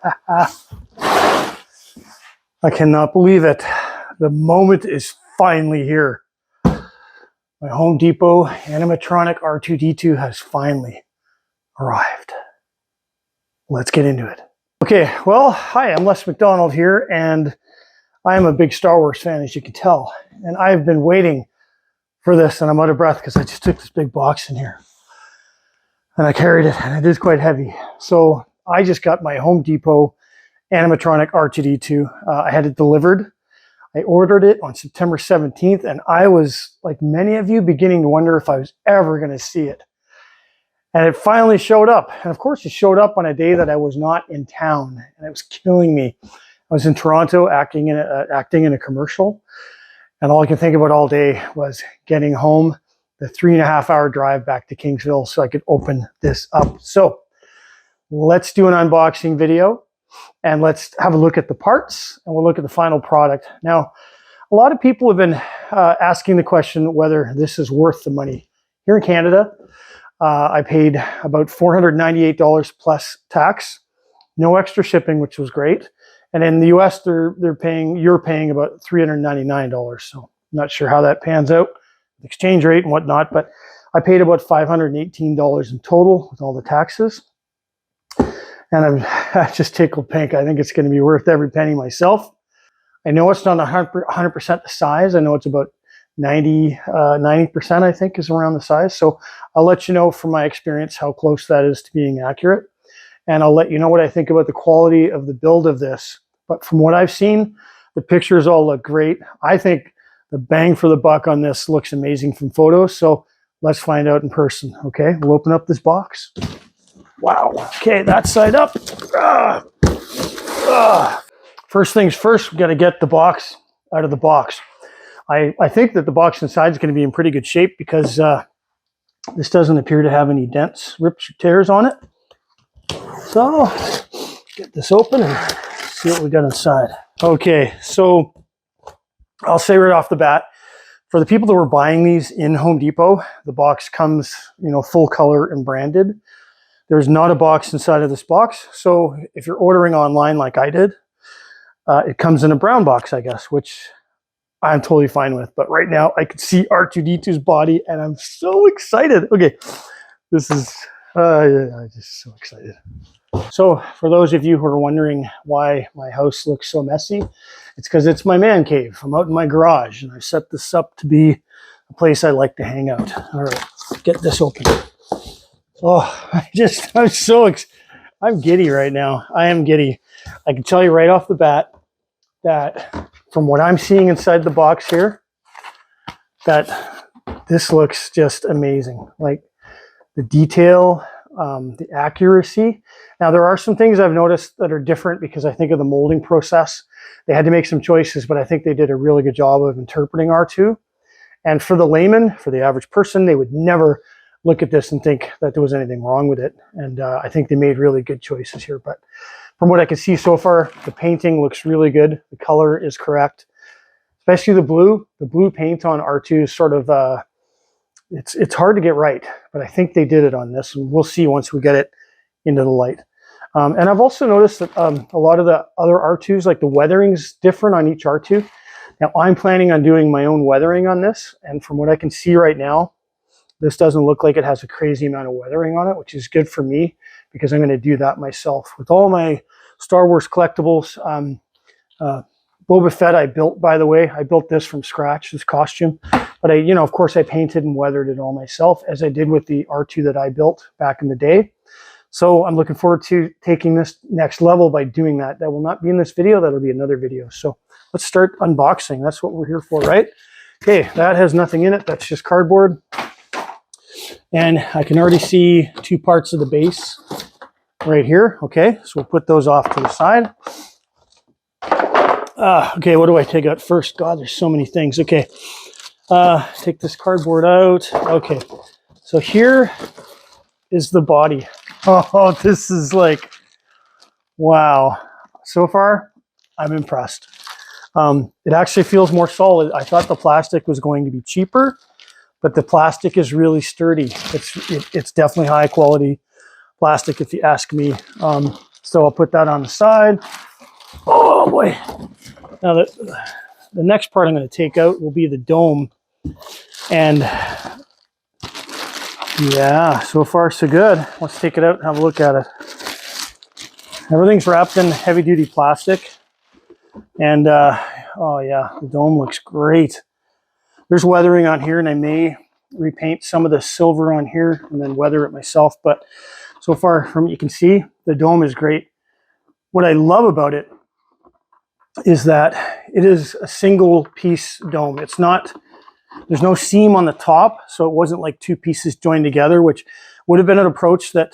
I cannot believe it. The moment is finally here. My Home Depot Animatronic R2D2 has finally arrived. Let's get into it. Okay, well, hi, I'm Les McDonald here, and I am a big Star Wars fan, as you can tell. And I've been waiting for this, and I'm out of breath because I just took this big box in here. And I carried it, and it is quite heavy. So I just got my Home Depot Animatronic R2D2. I had it delivered. I ordered it on September 17th, and I was, like many of you, beginning to wonder if I was ever going to see it. And it finally showed up. And of course, it showed up on a day that I was not in town, and it was killing me. I was in Toronto acting in a commercial, and all I could think about all day was getting home, the 3.5-hour drive back to Kingsville so I could open this up. So let's do an unboxing video. And let's have a look at the parts, and we'll look at the final product. Now, a lot of people have been asking the question whether this is worth the money. Here in Canada, I paid about $498 plus tax, no extra shipping, which was great. And in the US, you're paying about $399. So I'm not sure how that pans out, exchange rate and whatnot, but I paid about $518 in total with all the taxes. And I'm just tickled pink. I think it's going to be worth every penny myself. I know it's not 100% the size. I know it's about 90%, I think, is around the size. So I'll let you know from my experience how close that is to being accurate. And I'll let you know what I think about the quality of the build of this. But from what I've seen, the pictures all look great. I think the bang for the buck on this looks amazing from photos. So let's find out in person, okay? We'll open up this box. Wow. Okay, that side up. First things first, we got to get the box out of the box. I think that the box inside is going to be in pretty good shape because this doesn't appear to have any dents, rips, or tears on it. So, get this open and see what we got inside. Okay, so I'll say right off the bat, for the people that were buying these in Home Depot, the box comes, full color and branded. There's not a box inside of this box. So if you're ordering online like I did, it comes in a brown box, I guess, which I'm totally fine with. But right now I can see R2D2's body and I'm so excited. Okay, this is, I'm just so excited. So for those of you who are wondering why my house looks so messy, it's because it's my man cave. I'm out in my garage and I set this up to be a place I like to hang out. All right, get this open. Oh, I'm giddy right now. I am giddy. I can tell you right off the bat that from what I'm seeing inside the box here, that this looks just amazing. Like the detail, the accuracy. Now there are some things I've noticed that are different because I think of the molding process. They had to make some choices, but I think they did a really good job of interpreting R2. And for the layman, for the average person, they would never look at this and think that there was anything wrong with it. And I think they made really good choices here. But from what I can see so far, the painting looks really good. The color is correct, especially the blue. The blue paint on R2 is sort of, it's hard to get right, but I think they did it on this. And we'll see once we get it into the light. And I've also noticed that a lot of the other R2s, like the weathering's different on each R2. Now I'm planning on doing my own weathering on this. And from what I can see right now, this doesn't look like it has a crazy amount of weathering on it, which is good for me because I'm going to do that myself. With all my Star Wars collectibles, Boba Fett I built, by the way. I built this from scratch, this costume. But of course I painted and weathered it all myself, as I did with the R2 that I built back in the day. So I'm looking forward to taking this next level by doing that. That will not be in this video, that'll be another video. So let's start unboxing. That's what we're here for, right? Okay, that has nothing in it. That's just cardboard. And I can already see two parts of the base right here. Okay, so we'll put those off to the side. Okay, what do I take out first? God, there's so many things. Okay, take this cardboard out. Okay, so here is the body. Oh, this is like, wow. So far, I'm impressed. It actually feels more solid. I thought the plastic was going to be cheaper, but the plastic is really sturdy. It's definitely high quality plastic if you ask me. So I'll put that on the side. Oh boy. Now the next part I'm going to take out will be the dome. And yeah, so far so good. Let's take it out and have a look at it. Everything's wrapped in heavy duty plastic. And oh yeah, the dome looks great. There's weathering on here, and I may repaint some of the silver on here and then weather it myself. But so far, from what you can see, the dome is great. What I love about it is that it is a single piece dome. It's not, there's no seam on the top, so it wasn't like two pieces joined together, which would have been an approach that,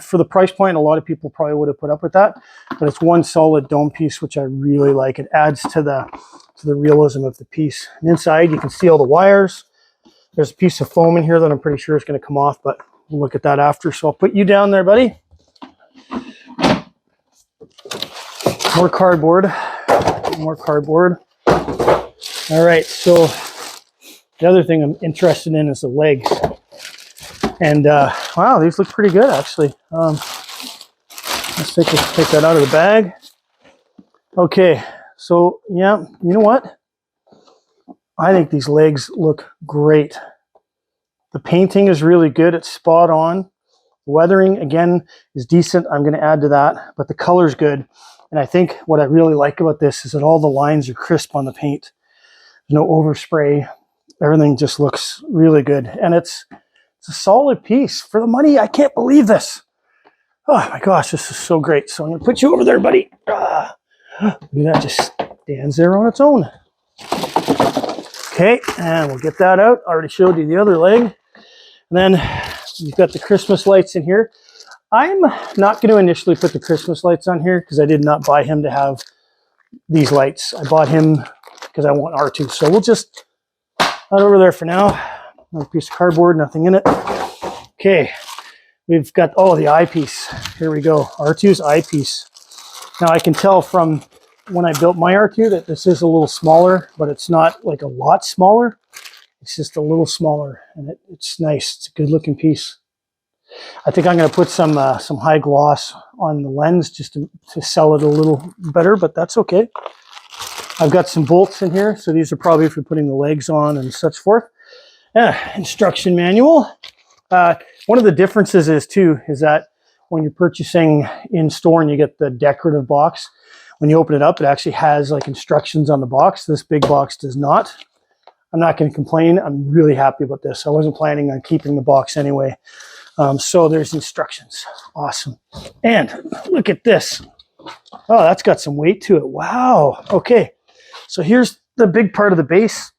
for the price point, a lot of people probably would have put up with that. But it's one solid dome piece, which I really like. It adds to the realism of the piece. And inside, you can see all the wires. There's a piece of foam in here that I'm pretty sure is going to come off, but we'll look at that after. So I'll put you down there, buddy. More cardboard. More cardboard. All right, so the other thing I'm interested in is the legs. And wow, these look pretty good, actually. Let's take that out of the bag. Okay, so yeah, you know what? I think these legs look great. The painting is really good. It's spot on. The weathering, again, is decent. I'm going to add to that, but the color's good. And I think what I really like about this is that all the lines are crisp on the paint. There's no overspray. Everything just looks really good. And it's a solid piece. For the money, I can't believe this. Oh my gosh, this is so great. So I'm going to put you over there, buddy. That just stands there on its own. Okay, and we'll get that out. I already showed you the other leg. And then you've got the Christmas lights in here. I'm not going to initially put the Christmas lights on here because I did not buy him to have these lights. I bought him because I want R2. So we'll just put over there for now. Another piece of cardboard, nothing in it. Okay, we've got, oh, the eyepiece. Here we go, R2's eyepiece. Now I can tell from when I built my R2 that this is a little smaller, but it's not like a lot smaller. It's just a little smaller, and it's nice. It's a good looking piece. I think I'm going to put some high gloss on the lens just to sell it a little better, but that's okay. I've got some bolts in here, so these are probably for putting the legs on and such forth. Instruction manual. One of the differences is that when you're purchasing in store and you get the decorative box, when you open it up, it actually has like instructions on the box. This big box does not. I'm not going to complain. I'm really happy about this. I wasn't planning on keeping the box anyway. So there's instructions. Awesome. And look at this. Oh, that's got some weight to it. Wow. Okay. So here's the big part of the base.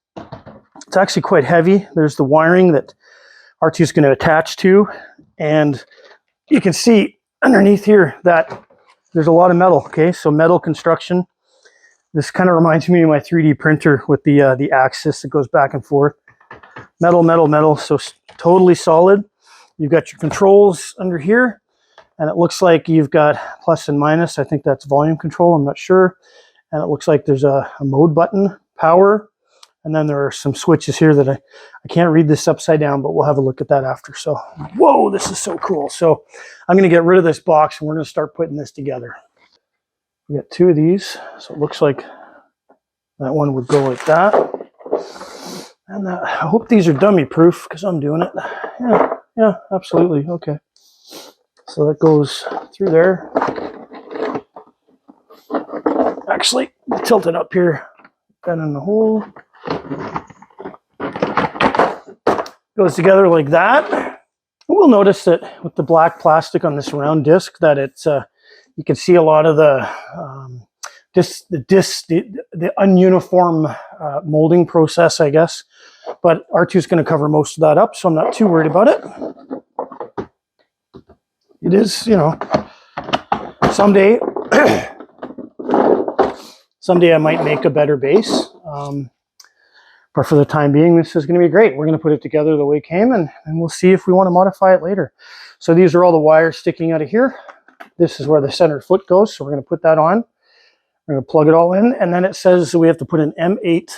It's actually quite heavy. There's the wiring that R2 is going to attach to. And you can see underneath here that there's a lot of metal. Okay. So metal construction. This kind of reminds me of my 3D printer with the axis that goes back and forth. Metal, metal, metal. So totally solid. You've got your controls under here, and it looks like you've got plus and minus. I think that's volume control. I'm not sure. And it looks like there's a mode button, power, and then there are some switches here that I can't read this upside down, but we'll have a look at that after. So, whoa, this is so cool. So I'm going to get rid of this box, and we're going to start putting this together. We got two of these, so it looks like that one would go like that. And I hope these are dummy proof because I'm doing it. Yeah, absolutely. Okay. So that goes through there. Actually, tilt it up here. That in the hole. Goes together like that. We'll notice that with the black plastic on this round disc that it's you can see a lot of the ununiform molding process, I guess. But R2 is going to cover most of that up, so I'm not too worried about it. It is, you know, someday I might make a better base. But for the time being, this is going to be great. We're going to put it together the way it came, and we'll see if we want to modify it later. So these are all the wires sticking out of here. This is where the center foot goes, so we're going to put that on. We're going to plug it all in, and then it says we have to put an M8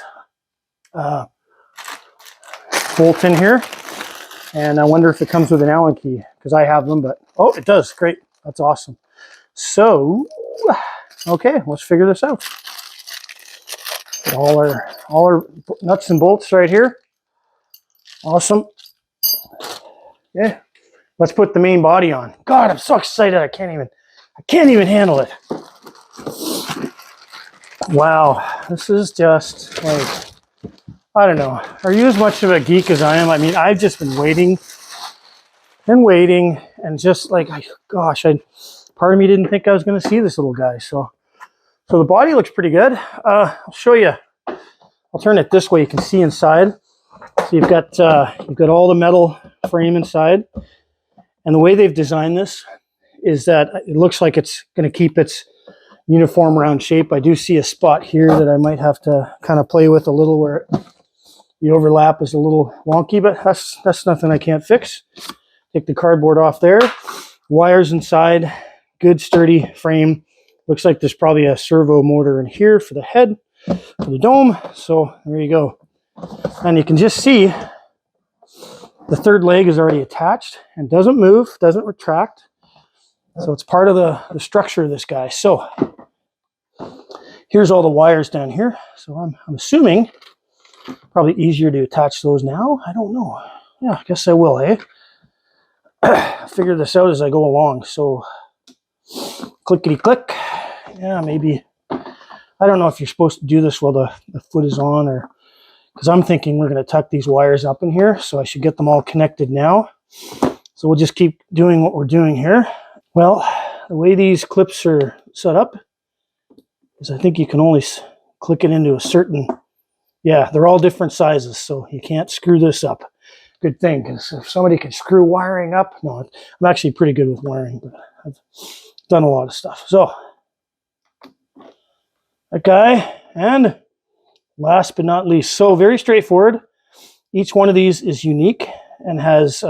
bolt in here. And I wonder if it comes with an Allen key, because I have them, but oh, it does. Great. That's awesome. So, okay, let's figure this out. Get all our nuts and bolts right here. Awesome. Yeah. Let's put the main body on. God, I'm so excited. I can't even handle it. Wow, this is just like, I don't know. Are you as much of a geek as I am? I mean, I've just been waiting, and just like, gosh, part of me didn't think I was going to see this little guy. So the body looks pretty good. I'll show you. I'll turn it this way. You can see inside. So you've got all the metal frame inside, and the way they've designed this is that it looks like it's going to keep its uniform round shape. I do see a spot here that I might have to kind of play with a little, where the overlap is a little wonky, but that's nothing I can't fix. Take the cardboard off there. Wires inside, good sturdy frame. Looks like there's probably a servo motor in here for the head, for the dome. So there you go. And you can just see the third leg is already attached and doesn't move, doesn't retract. So it's part of the structure of this guy. So here's all the wires down here. So I'm assuming probably easier to attach those now. I don't know. Yeah, I guess I will, eh? Figure this out as I go along. So clickety click. Yeah, maybe. I don't know if you're supposed to do this while the foot is on, or because I'm thinking we're going to tuck these wires up in here. So I should get them all connected now. So we'll just keep doing what we're doing here. Well, the way these clips are set up is I think you can only click it into a certain, yeah, they're all different sizes, so you can't screw this up. Good thing, because if somebody can screw wiring up, no, I'm actually pretty good with wiring, but I've done a lot of stuff. So, that guy, and last but not least, so very straightforward. Each one of these is unique and has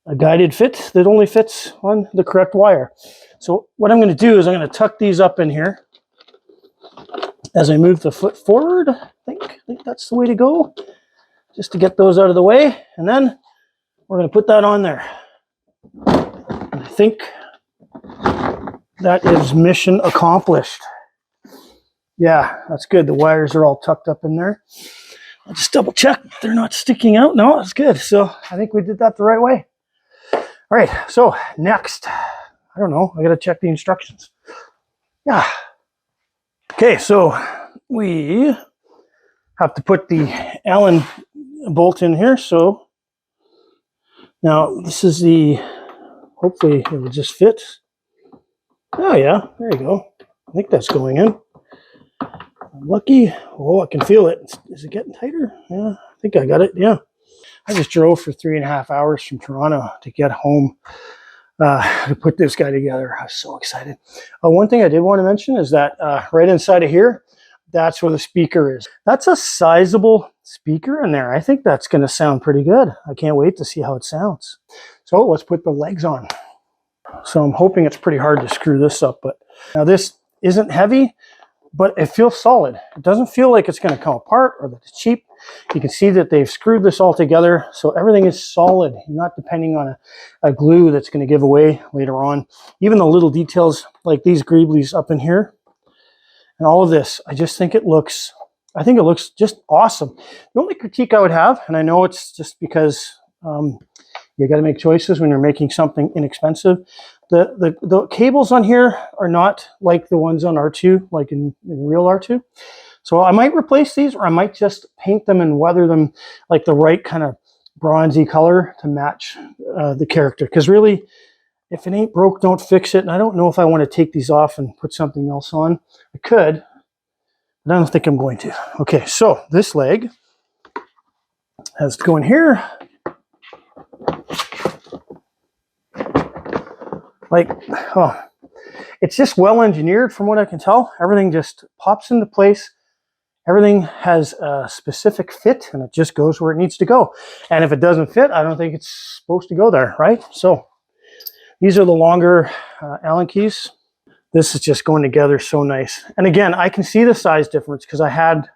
a guided fit that only fits on the correct wire. So what I'm going to do is I'm going to tuck these up in here as I move the foot forward. I think that's the way to go, just to get those out of the way. And then we're going to put that on there. And I think that is mission accomplished. Yeah, that's good. The wires are all tucked up in there. I'll just double check they're not sticking out. No, that's good. So I think we did that the right way. All right, so next, I don't know, I got to check the instructions. Yeah. Okay, so we have to put the Allen bolt in here. So now this is hopefully it will just fit. Oh yeah, there you go. I think that's going in. I'm lucky. Oh, I can feel it. Is it getting tighter? Yeah, I think I got it. Yeah. I just drove for 3.5 hours from Toronto to get home to put this guy together. I was so excited. One thing I did want to mention is that right inside of here, that's where the speaker is. That's a sizable speaker in there. I think that's going to sound pretty good. I can't wait to see how it sounds. So let's put the legs on. So I'm hoping it's pretty hard to screw this up, but now this isn't heavy, but it feels solid. It doesn't feel like it's going to come apart or that it's cheap. You can see that they've screwed this all together, so everything is solid. You're not depending on a glue that's going to give away later on. Even the little details like these greeblies up in here and all of this, I think it looks just awesome. The only critique I would have, and I know it's just because you got to make choices when you're making something inexpensive. The cables on here are not like the ones on R2, like in real R2. So I might replace these, or I might just paint them and weather them like the right kind of bronzy color to match the character. Because really, if it ain't broke, don't fix it. And I don't know if I want to take these off and put something else on. I could, but I don't think I'm going to. Okay, so this leg has to go in here. Like, oh, it's just well engineered from what I can tell. Everything just pops into place. Everything has a specific fit, and it just goes where it needs to go. And if it doesn't fit, I don't think it's supposed to go there, right? So these are the longer Allen keys. This is just going together so nice. And again, I can see the size difference because I had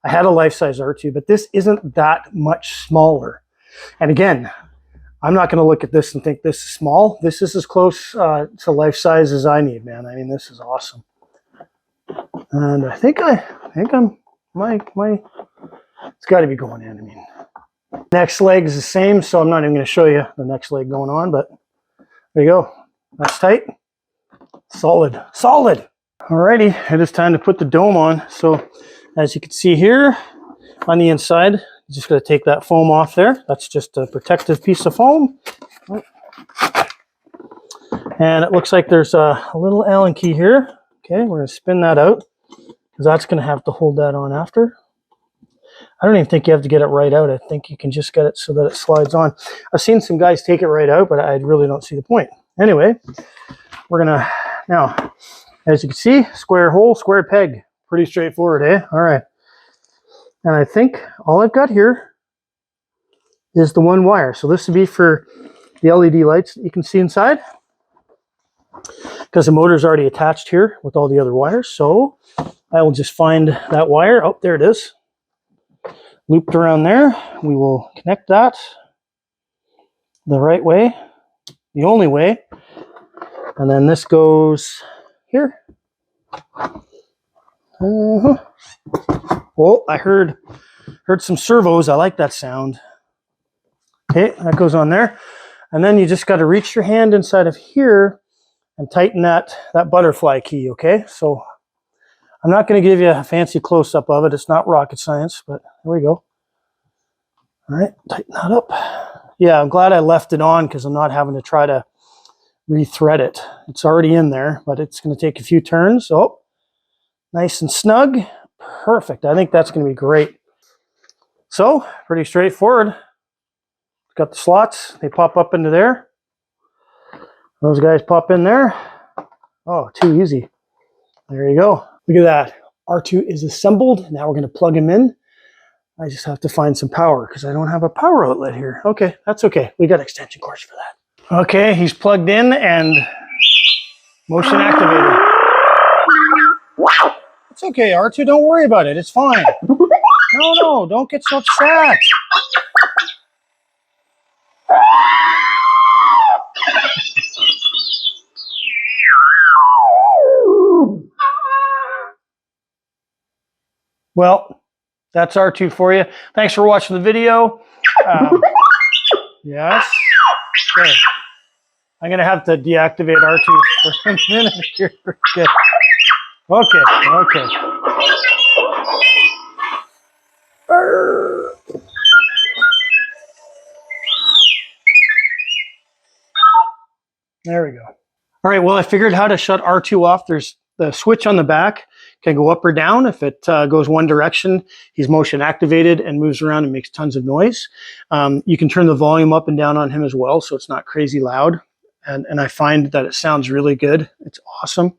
a life-size R2, but this isn't that much smaller. And again, I'm not going to look at this and think this is small. This is as close to life size as I need, man. I mean, this is awesome. And I think I'm it's got to be going in. I mean, next leg is the same, so I'm not even going to show you the next leg going on, but there you go. That's tight. Solid. Solid. Alrighty, it is time to put the dome on. So as you can see here on the inside, you just got to take that foam off there. That's just a protective piece of foam. And it looks like there's a little Allen key here. Okay, we're going to spin that out because that's going to have to hold that on after. I don't even think you have to get it right out. I think you can just get it so that it slides on. I've seen some guys take it right out, but I really don't see the point. Anyway, we're going to, now, as you can see, square hole, square peg. Pretty straightforward, eh? All right. And I think all I've got here is the one wire. So this would be for the LED lights that you can see inside, because the motor is already attached here with all the other wires. So I will just find that wire. Oh, there it is. Looped around there. We will connect that the right way, the only way. And then this goes here. Oh, I heard some servos. I like that sound. Okay, that goes on there. And then you just got to reach your hand inside of here and tighten that butterfly key, okay? So I'm not going to give you a fancy close-up of it. It's not rocket science, but there we go. All right, tighten that up. Yeah, I'm glad I left it on because I'm not having to try to rethread it. It's already in there, but it's going to take a few turns. Oh, nice and snug. Perfect. I think that's going to be great. So, pretty straightforward. Got the slots. They pop up into there. Those guys pop in there. Oh, too easy. There you go. Look at that. R2 is assembled. Now we're going to plug him in. I just have to find some power because I don't have a power outlet here. Okay, that's okay. We got extension cords for that. Okay, he's plugged in and motion activated. It's okay, R2. Don't worry about it. It's fine. No, don't get so upset. Well, that's R2 for you. Thanks for watching the video. Yes. Okay. I'm going to have to deactivate R2 for a minute here. Okay. There we go. All right, well, I figured how to shut R2 off. There's the switch on the back, can go up or down. If it goes one direction, he's motion activated and moves around and makes tons of noise. You can turn the volume up and down on him as well, so it's not crazy loud. And I find that it sounds really good. It's awesome.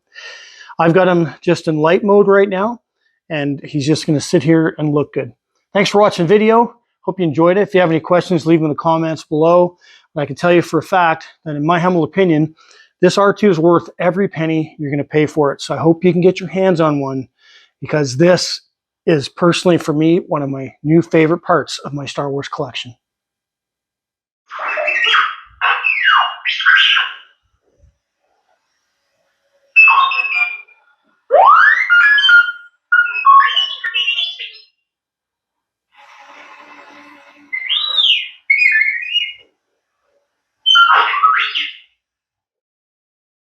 I've got him just in light mode right now, and he's just going to sit here and look good. Thanks for watching the video. Hope you enjoyed it. If you have any questions, leave them in the comments below. But I can tell you for a fact that in my humble opinion, this R2 is worth every penny you're going to pay for it. So I hope you can get your hands on one, because this is personally for me one of my new favorite parts of my Star Wars collection.